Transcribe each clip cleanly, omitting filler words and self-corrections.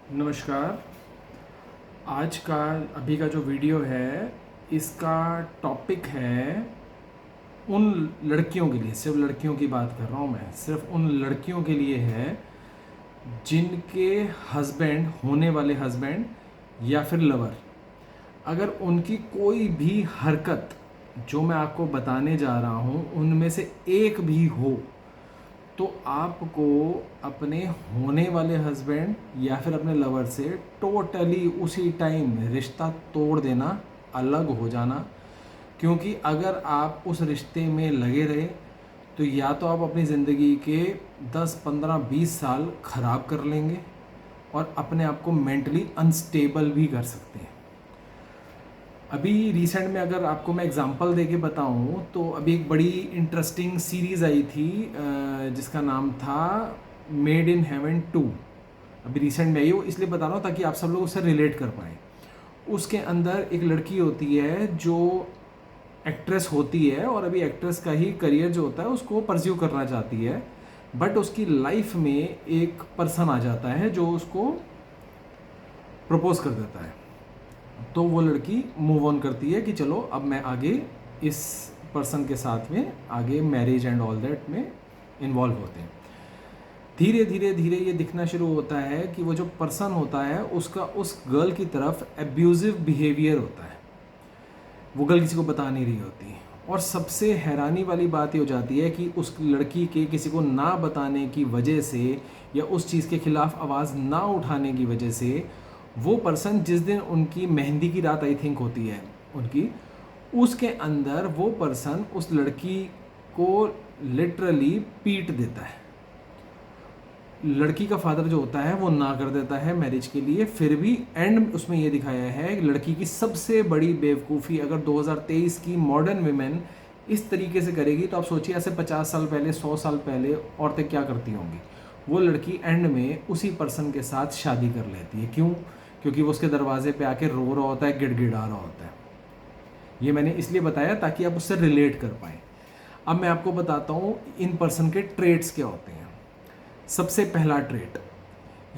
नमस्कार। आज का अभी का जो वीडियो है इसका टॉपिक है उन लड़कियों के लिए, सिर्फ लड़कियों की बात कर रहा हूँ मैं, सिर्फ उन लड़कियों के लिए है जिनके हस्बैंड, होने वाले हस्बैंड या फिर लवर, अगर उनकी कोई भी हरकत जो मैं आपको बताने जा रहा हूँ उनमें से एक भी हो तो आपको अपने होने वाले हस्बैंड या फिर अपने लवर से टोटली उसी टाइम रिश्ता तोड़ देना, अलग हो जाना। क्योंकि अगर आप उस रिश्ते में लगे रहे तो या तो आप अपनी ज़िंदगी के 10, 15, 20 साल ख़राब कर लेंगे और अपने आप को मेंटली अनस्टेबल भी कर सकते हैं। अभी रिसेंट में अगर आपको मैं एग्जांपल देके बताऊं तो अभी एक बड़ी इंटरेस्टिंग सीरीज़ आई थी जिसका नाम था मेड इन हेवन 2। अभी रिसेंट में आई वो इसलिए बता रहा हूँ ताकि आप सब लोग उससे रिलेट कर पाएँ। उसके अंदर एक लड़की होती है जो एक्ट्रेस होती है और अभी एक्ट्रेस का ही करियर जो होता है उसको परस्यू करना चाहती है, बट उसकी लाइफ में एक पर्सन आ जाता है जो उसको प्रपोज कर देता है। तो वो लड़की मूव ऑन करती है कि चलो अब मैं आगे इस पर्सन के साथ में आगे मैरिज एंड ऑल दैट में इन्वॉल्व होते हैं। धीरे धीरे धीरे ये दिखना शुरू होता है कि वो जो पर्सन होता है उसका उस गर्ल की तरफ एब्यूजिव बिहेवियर होता है। वो गर्ल किसी को बता नहीं रही होती और सबसे हैरानी वाली बात ये हो जाती है कि उस लड़की के किसी को ना बताने की वजह से या उस चीज़ के खिलाफ आवाज़ ना उठाने की वजह से वो पर्सन, जिस दिन उनकी मेहंदी की रात आई थिंक होती है उनकी, उसके अंदर वो पर्सन उस लड़की को लिटरली पीट देता है। लड़की का फादर जो होता है वो ना कर देता है मैरिज के लिए। फिर भी एंड उसमें ये दिखाया है लड़की की सबसे बड़ी बेवकूफ़ी, अगर 2023 की मॉडर्न विमेन इस तरीके से करेगी तो आप सोचिए ऐसे 50 साल पहले, 100 साल पहले औरतें क्या करती होंगी। वो लड़की एंड में उसी पर्सन के साथ शादी कर लेती है। क्यों? क्योंकि वो उसके दरवाजे पे आके रो रहा होता है, गिड़गिड़ा रहा होता है। ये मैंने इसलिए बताया ताकि आप उससे रिलेट कर पाएँ। अब मैं आपको बताता हूँ इन पर्सन के ट्रेट्स क्या होते हैं। सबसे पहला ट्रेट,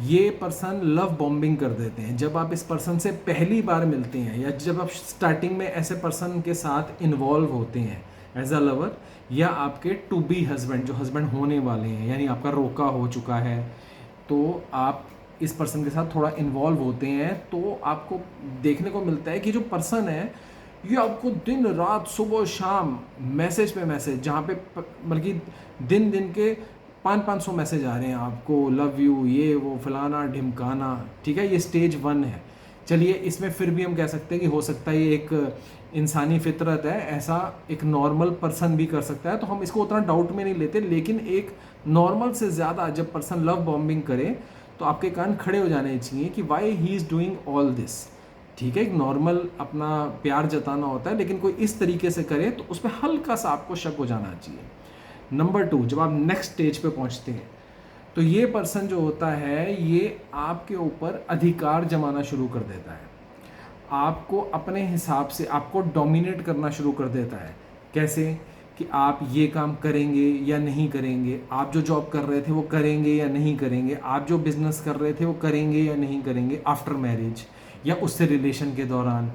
ये पर्सन लव बॉम्बिंग कर देते हैं। जब आप इस पर्सन से पहली बार मिलते हैं या जब आप स्टार्टिंग में ऐसे पर्सन के साथ इन्वॉल्व होते हैं एज अ लवर या आपके टू बी हस्बैंड, जो हस्बैंड होने वाले हैं, यानी आपका रोका हो चुका है, तो आप इस पर्सन के साथ थोड़ा इन्वॉल्व होते हैं तो आपको देखने को मिलता है कि जो पर्सन है ये आपको दिन रात सुबह शाम मैसेज पे मैसेज, जहाँ पे बल्कि दिन दिन के 500 मैसेज आ रहे हैं आपको, लव यू, ये वो फलाना ढिमकाना। ठीक है, ये स्टेज 1 है। चलिए इसमें फिर भी हम कह सकते हैं कि हो सकता है ये एक इंसानी फितरत है, ऐसा एक नॉर्मल पर्सन भी कर सकता है, तो हम इसको उतना डाउट में नहीं लेते। लेकिन एक नॉर्मल से ज़्यादा जब पर्सन लव बॉम्बिंग करे तो आपके कान खड़े हो जाने चाहिए कि why he is doing all this. ठीक है, एक नॉर्मल अपना प्यार जताना होता है, लेकिन कोई इस तरीके से करे तो उस पर हल्का सा आपको शक हो जाना चाहिए। नंबर 2, जब आप नेक्स्ट स्टेज पे पहुंचते हैं तो ये पर्सन जो होता है ये आपके ऊपर अधिकार जमाना शुरू कर देता है, आपको अपने हिसाब से आपको डोमिनेट करना शुरू कर देता है। कैसे? कि आप ये काम करेंगे या नहीं करेंगे, आप जो जॉब कर रहे थे वो करेंगे या नहीं करेंगे, आप जो बिजनेस कर रहे थे वो करेंगे या नहीं करेंगे आफ्टर मैरिज या उससे रिलेशन के दौरान।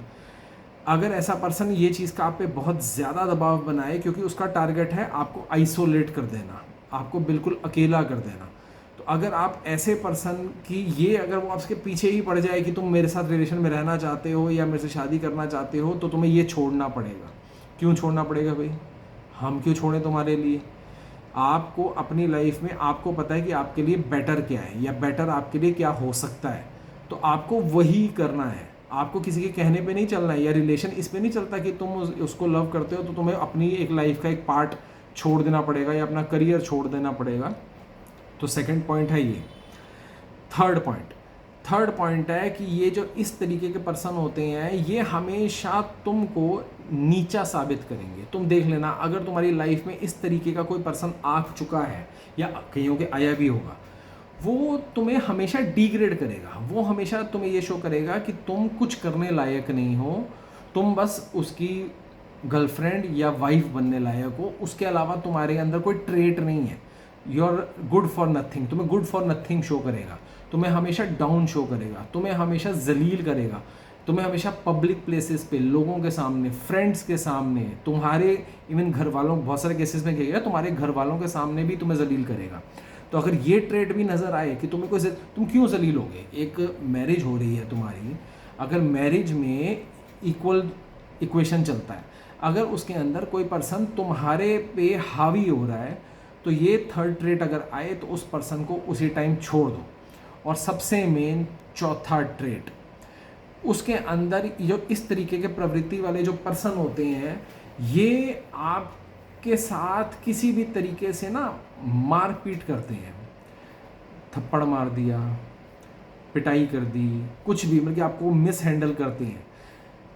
अगर ऐसा पर्सन ये चीज़ का आप पे बहुत ज़्यादा दबाव बनाए, क्योंकि उसका टारगेट है आपको आइसोलेट कर देना, आपको बिल्कुल अकेला कर देना, तो अगर आप ऐसे पर्सन की ये अगर वो आपके पीछे ही पड़ जाए कि तुम मेरे साथ रिलेशन में रहना चाहते हो या मेरे से शादी करना चाहते हो, तो तुम्हें ये छोड़ना पड़ेगा। क्यों छोड़ना पड़ेगा भाई? हम क्यों छोड़ें तुम्हारे लिए? आपको अपनी लाइफ में आपको पता है कि आपके लिए बेटर क्या है या बेटर आपके लिए क्या हो सकता है, तो आपको वही करना है। आपको किसी के कहने पे नहीं चलना है, या रिलेशन इस पे नहीं चलता कि तुम उसको लव करते हो तो तुम्हें अपनी एक लाइफ का एक पार्ट छोड़ देना पड़ेगा या अपना करियर छोड़ देना पड़ेगा। तो सेकंड पॉइंट है ये। थर्ड पॉइंट है कि ये जो इस तरीके के पर्सन होते हैं ये हमेशा तुमको नीचा साबित करेंगे। तुम देख लेना, अगर तुम्हारी लाइफ में इस तरीके का कोई पर्सन आ चुका है या कईयों के आया भी होगा, वो तुम्हें हमेशा डिग्रेड करेगा। वो हमेशा तुम्हें ये शो करेगा कि तुम कुछ करने लायक नहीं हो, तुम बस उसकी गर्लफ्रेंड या वाइफ बनने लायक हो, उसके अलावा तुम्हारे अंदर कोई ट्रेट नहीं है, you are good for nothing, तुम्हें गुड फॉर नथिंग शो करेगा। तुम्हें हमेशा डाउन शो करेगा, तुम्हें हमेशा जलील करेगा, तुम्हें हमेशा पब्लिक प्लेसेस पे, लोगों के सामने, फ्रेंड्स के सामने, तुम्हारे इवन घर वालों, बहुत सारे केसेस में क्या तुम्हारे घर वालों के सामने भी तुम्हें जलील करेगा। तो अगर ये ट्रेड भी नज़र आए कि तुम्हें कोई, तुम क्यों जलील होगे? एक मैरिज हो रही है तुम्हारी, अगर मैरिज में इक्वेशन चलता है, अगर उसके अंदर कोई पर्सन तुम्हारे पे हावी हो रहा है, तो ये थर्ड ट्रेट अगर आए तो उस पर्सन को उसी टाइम छोड़ दो। और सबसे मेन चौथा ट्रेट, उसके अंदर जो इस तरीके के प्रवृत्ति वाले जो पर्सन होते हैं, ये आपके साथ किसी भी तरीके से ना मारपीट करते हैं, थप्पड़ मार दिया, पिटाई कर दी, कुछ भी, मतलब कि आपको मिस हैंडल करते हैं।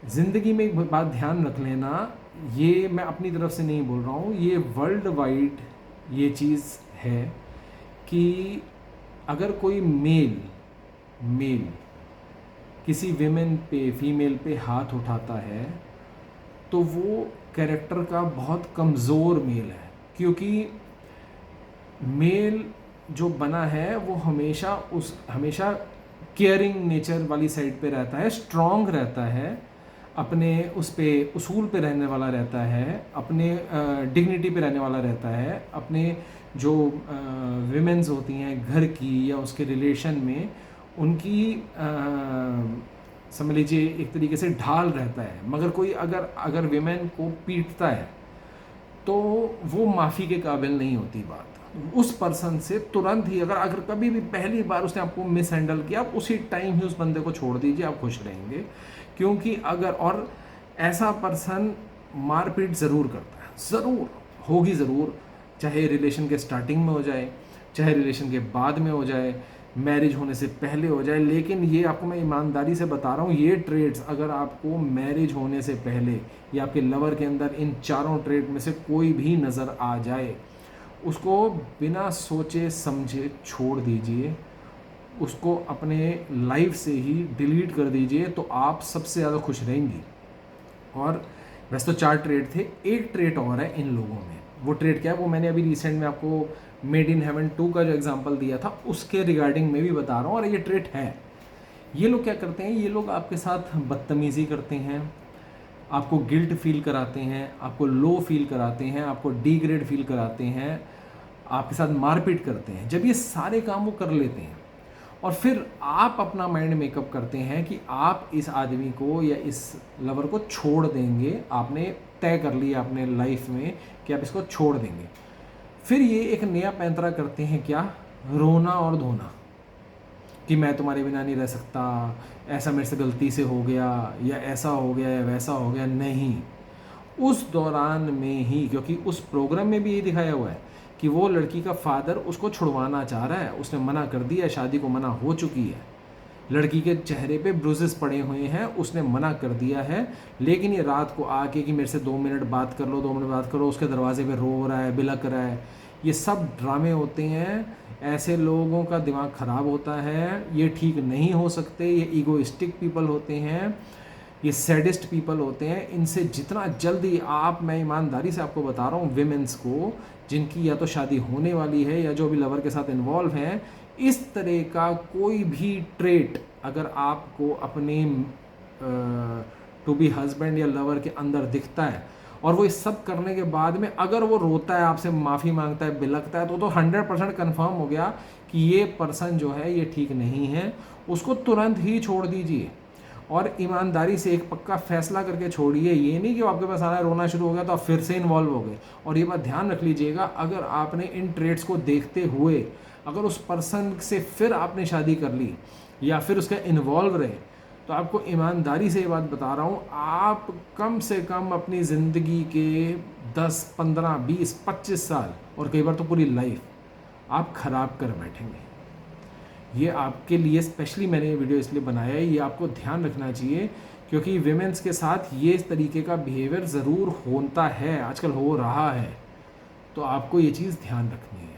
ज़िंदगी में एक बात ध्यान रख लेना, ये मैं अपनी तरफ से नहीं बोल रहा हूँ, ये वर्ल्ड वाइड ये चीज़ है कि अगर कोई मेल किसी विमेन पे, फीमेल पे हाथ उठाता है तो वो कैरेक्टर का बहुत कमज़ोर मेल है, क्योंकि मेल जो बना है वो हमेशा केयरिंग नेचर वाली साइड पे रहता है, स्ट्रॉन्ग रहता है, अपने उस पे उसूल पे रहने वाला रहता है, अपने डिग्निटी पे रहने वाला रहता है, अपने जो विमेंस होती हैं घर की या उसके रिलेशन में, उनकी समझ लीजिए एक तरीके से ढाल रहता है। मगर कोई अगर विमेन को पीटता है तो वो माफ़ी के काबिल नहीं होती बात। उस पर्सन से तुरंत ही, अगर कभी भी पहली बार उसने आपको मिस हैंडल किया, आप उसी टाइम ही उस बंदे को छोड़ दीजिए, आप खुश रहेंगे। क्योंकि और ऐसा पर्सन मारपीट ज़रूर करता है, ज़रूर होगी, ज़रूर, चाहे रिलेशन के स्टार्टिंग में हो जाए, चाहे रिलेशन के बाद में हो जाए, मैरिज होने से पहले हो जाए। लेकिन ये आपको मैं ईमानदारी से बता रहा हूँ, ये ट्रेड्स अगर आपको मैरिज होने से पहले या आपके लवर के अंदर इन चारों ट्रेड में से कोई भी नज़र आ जाए, उसको बिना सोचे समझे छोड़ दीजिए, उसको अपने लाइफ से ही डिलीट कर दीजिए, तो आप सबसे ज़्यादा खुश रहेंगी। और वैसे तो 4 ट्रेड थे, एक ट्रेड और है इन लोगों में। वो ट्रेड क्या है वो मैंने अभी रिसेंट में आपको मेड इन हेवन 2 का जो एग्जांपल दिया था उसके रिगार्डिंग में भी बता रहा हूँ। और ये ट्रेड है, ये लोग क्या करते हैं, ये लोग आपके साथ बदतमीज़ी करते हैं, आपको गिल्ट फील कराते हैं, आपको लो फील कराते हैं, आपको डिग्रेड फील कराते हैं, आपके साथ मारपीट करते हैं। जब ये सारे काम वो कर लेते हैं और फिर आप अपना माइंड मेकअप करते हैं कि आप इस आदमी को या इस लवर को छोड़ देंगे, आपने तय कर लिया अपने लाइफ में कि आप इसको छोड़ देंगे, फिर ये एक नया पैंतरा करते हैं, क्या, रोना और धोना, कि मैं तुम्हारे बिना नहीं रह सकता, ऐसा मेरे से गलती से हो गया, या ऐसा हो गया या वैसा हो गया। नहीं, उस दौरान में ही, क्योंकि उस प्रोग्राम में भी यही दिखाया हुआ है कि वो लड़की का फादर उसको छुड़वाना चाह रहा है, उसने मना कर दिया, शादी को मना हो चुकी है, लड़की के चेहरे पे ब्रूजेस पड़े हुए हैं, उसने मना कर दिया है। लेकिन ये रात को आके कि मेरे से 2 मिनट बात कर लो, 2 मिनट बात करो, उसके दरवाजे पे रो रहा है, बिलक रहा है। ये सब ड्रामे होते हैं, ऐसे लोगों का दिमाग ख़राब होता है, ये ठीक नहीं हो सकते, ये ईगोइस्टिक पीपल होते हैं, ये सैडिस्ट पीपल होते हैं। इनसे जितना जल्दी आप, मैं ईमानदारी से आपको बता रहा हूँ, विमेंस को जिनकी या तो शादी होने वाली है या जो भी लवर के साथ इन्वॉल्व हैं, इस तरह का कोई भी ट्रेट अगर आपको अपने टू बी हस्बैंड या लवर के अंदर दिखता है, और वो इस सब करने के बाद में अगर वो रोता है, आपसे माफ़ी मांगता है, बिलकता है, तो 100% कन्फर्म हो गया कि ये पर्सन जो है ये ठीक नहीं है, उसको तुरंत ही छोड़ दीजिए। और ईमानदारी से एक पक्का फैसला करके छोड़िए। ये नहीं कि वो आपके पास आना रोना शुरू हो गया तो आप फिर से इन्वॉल्व हो गए। और ये बात ध्यान रख लीजिएगा, अगर आपने इन ट्रेड्स को देखते हुए अगर उस पर्सन से फिर आपने शादी कर ली या फिर उसका इन्वॉल्व रहे, तो आपको ईमानदारी से ये बात बता रहा हूँ, आप कम से कम अपनी ज़िंदगी के 10, 15, 20, 25 साल और कई बार तो पूरी लाइफ आप ख़राब कर बैठेंगे। ये आपके लिए स्पेशली मैंने ये वीडियो इसलिए बनाया है, ये आपको ध्यान रखना चाहिए, क्योंकि विमेंस के साथ ये इस तरीके का बिहेवियर ज़रूर होता है, आजकल हो रहा है, तो आपको ये चीज़ ध्यान रखनी है।